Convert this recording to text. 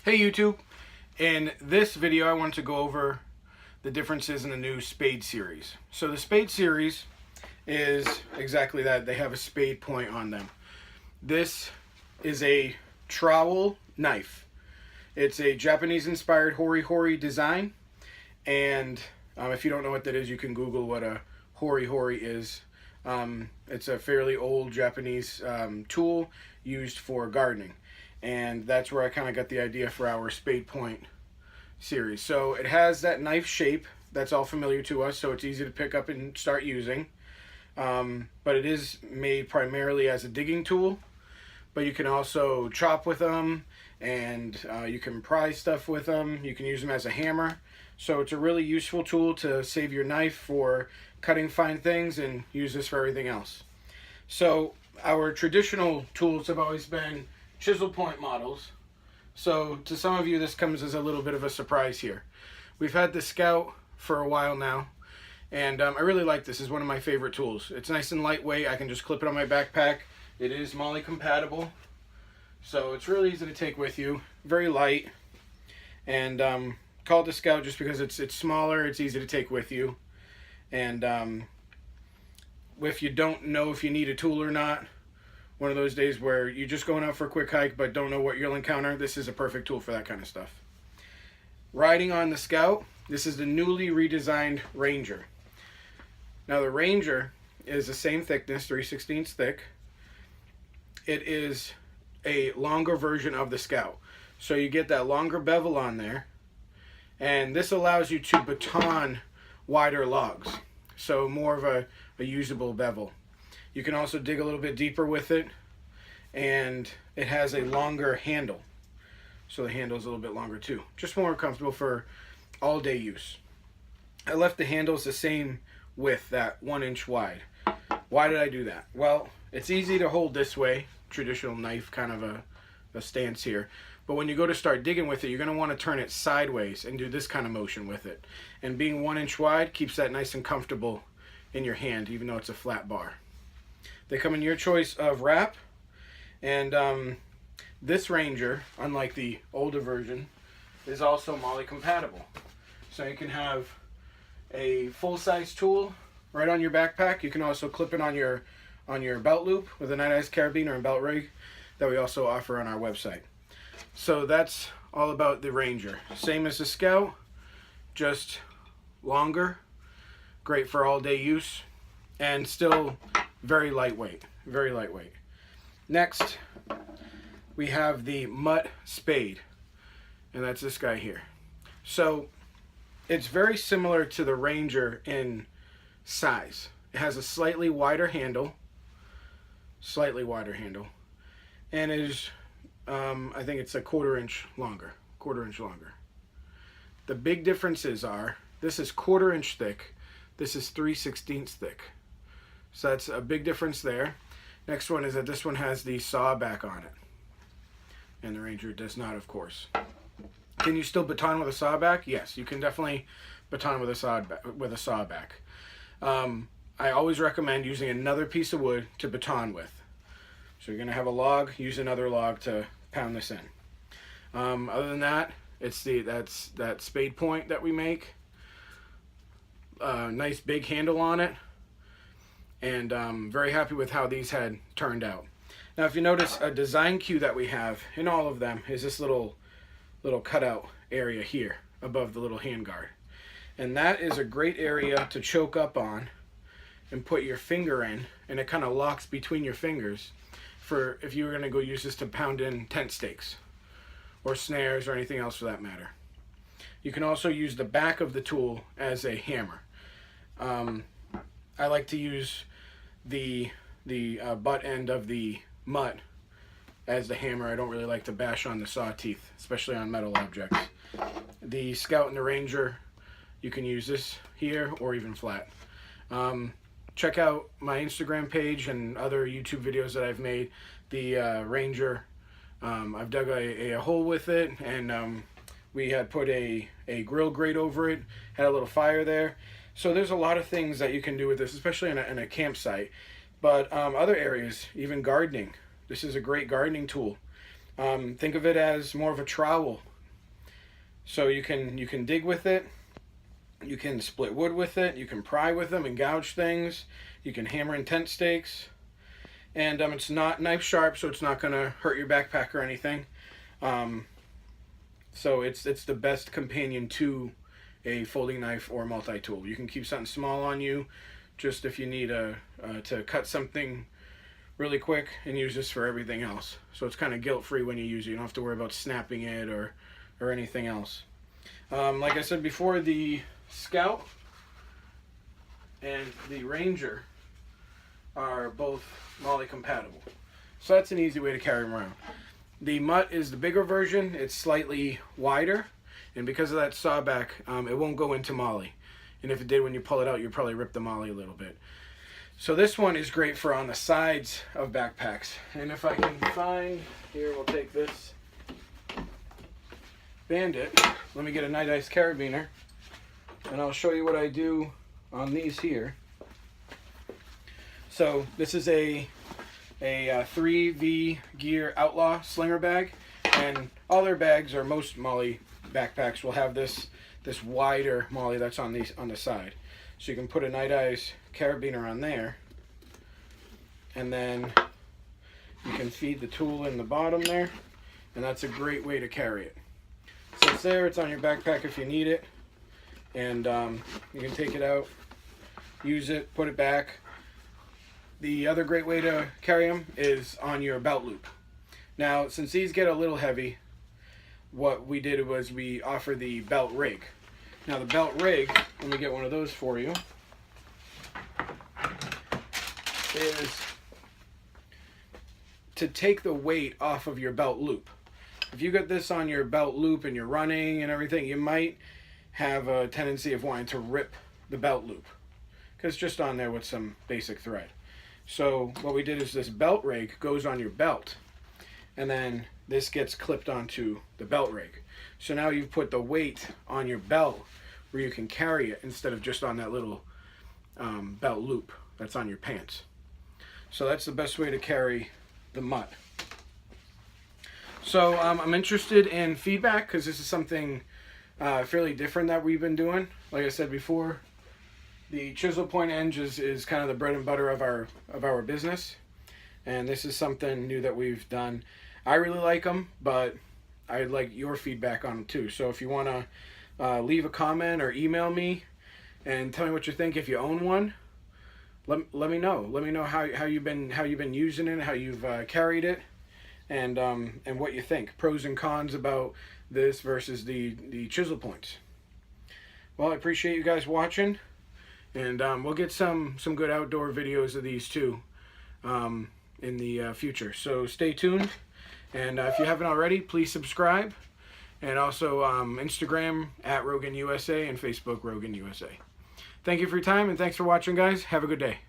Hey YouTube, in this video I want to go over the differences in the new Spade series. So the Spade series is exactly that. They have a spade point on them. This is a trowel knife. It's a Japanese inspired hori hori design, and if you don't know what that is, you can Google what a hori hori is. It's a fairly old Japanese tool used for gardening, and that's where I kind of got the idea for our spade point series. So it has that knife shape that's all familiar to us, so it's easy to pick up and start using, but it is made primarily as a digging tool, but you can also chop with them, and you can pry stuff with them. You can use them as a hammer. So it's a really useful tool to save your knife for cutting fine things and use this for everything else. So our traditional tools have always been chisel point models. So to some of you this comes as a little bit of a surprise here. We've had the Scout for a while now, and I really like this. It's one of my favorite tools. It's nice and lightweight. I can just clip it on my backpack. It is MOLLE compatible, so it's really easy to take with you. Very light, and called the Scout just because it's smaller, it's easy to take with you, and if you don't know if you need a tool or not, one of those days where you're just going out for a quick hike but don't know what you'll encounter, this is a perfect tool for that kind of stuff. Riding on the Scout, this is the newly redesigned Ranger. Now the Ranger is the same thickness, 3/16 thick. It is a longer version of the Scout. So you get that longer bevel on there, and this allows you to baton wider logs, so more of a usable bevel. You can also dig a little bit deeper with it, and it has a longer handle, so the handle is a little bit longer too. Just more comfortable for all day use. I left the handles the same width, that 1 inch wide. Why did I do that? Well, it's easy to hold this way, traditional knife kind of a stance here. But when you go to start digging with it, you're going to want to turn it sideways and do this kind of motion with it. And being 1 inch wide keeps that nice and comfortable in your hand, even though it's a flat bar. They come in your choice of wrap, and this Ranger, unlike the older version, is also MOLLE compatible. So you can have a full-size tool right on your backpack. You can also clip it on your belt loop with a night-eyes carabiner and belt rig that we also offer on our website. So that's all about the Ranger. Same as the Scout, just longer, great for all day use, and still very lightweight, very lightweight. Next, we have the MUTT Spade, and that's this guy here. So it's very similar to the Ranger in size. It has a slightly wider handle, and it is I think it's a quarter inch longer. The big differences are, this is 1/4 inch thick, this is 3/16 thick. So that's a big difference there. Next one is that this one has the saw back on it, and the Ranger does not, of course. Can you still baton with a saw back? Yes, you can definitely baton with a saw back. I always recommend using another piece of wood to baton with. So you're going to have a log, use another log to pound this in. Other than that, it's that spade point that we make. Nice big handle on it, and very happy with how these had turned out. Now if you notice, a design cue that we have in all of them is this little cutout area here above the little handguard, and that is a great area to choke up on and put your finger in, and it kind of locks between your fingers for if you were going to go use this to pound in tent stakes or snares or anything else for that matter. You can also use the back of the tool as a hammer. I like to use the butt end of the MUTT as the hammer. I don't really like to bash on the saw teeth, especially on metal objects. The Scout and the Ranger, you can use this here or even flat. Check out my Instagram page and other YouTube videos that I've made. The Ranger, I've dug a hole with it, and we had put a grill grate over it, had a little fire there. So there's a lot of things that you can do with this, especially in a campsite. But other areas, even gardening, this is a great gardening tool. Think of it as more of a trowel So you can dig with it, you can split wood with it, you can pry with them and gouge things, you can hammer in tent stakes, and it's not knife sharp, so it's not going to hurt your backpack or anything. So it's the best companion to a folding knife or multi-tool. You can keep something small on you, just if you need to cut something really quick, and use this for everything else. So it's kind of guilt-free when you use it. You don't have to worry about snapping it or anything else. Like I said before, the Scout and the Ranger are both MOLLE compatible. So that's an easy way to carry them around. The MUTT is the bigger version. It's slightly wider, and because of that sawback, it won't go into MOLLE. And if it did, when you pull it out, you'd probably rip the MOLLE a little bit. So this one is great for on the sides of backpacks. And if I can find, here we'll take this Bandit. Let me get a night ice carabiner, and I'll show you what I do on these here. So this is a 3V Gear Outlaw slinger bag, and all their bags, or most MOLLE backpacks, will have this wider MOLLE that's on the side. So you can put a night ice carabiner on there, and then you can feed the tool in the bottom there, and that's a great way to carry it. So it's there, it's on your backpack if you need it, and you can take it out, use it, put it back. The other great way to carry them is on your belt loop. Now, since these get a little heavy, what we did was we offer the belt rig. Now the belt rig, let me get one of those for you, is to take the weight off of your belt loop. If you got this on your belt loop and you're running and everything, you might have a tendency of wanting to rip the belt loop, because it's just on there with some basic thread. So what we did is this belt rig goes on your belt, and then this gets clipped onto the belt rig. So now you've put the weight on your belt where you can carry it instead of just on that little belt loop that's on your pants. So that's the best way to carry the MUTT. So I'm interested in feedback, because this is something fairly different that we've been doing. Like I said before, the chisel point ends is kind of the bread and butter of our business, and this is something new that we've done. I really like them, but I'd like your feedback on them too. So if you want to leave a comment or email me and tell me what you think, if you own one, let me know. Let me know how you've been using it, how you've carried it, and what you think. Pros and cons about this versus the chisel points. Well, I appreciate you guys watching, and we'll get some good outdoor videos of these too in the future. So stay tuned, and if you haven't already, please subscribe, and also Instagram @RoganUSA and Facebook Rogan USA. Thank you for your time, and thanks for watching, guys. Have a good day.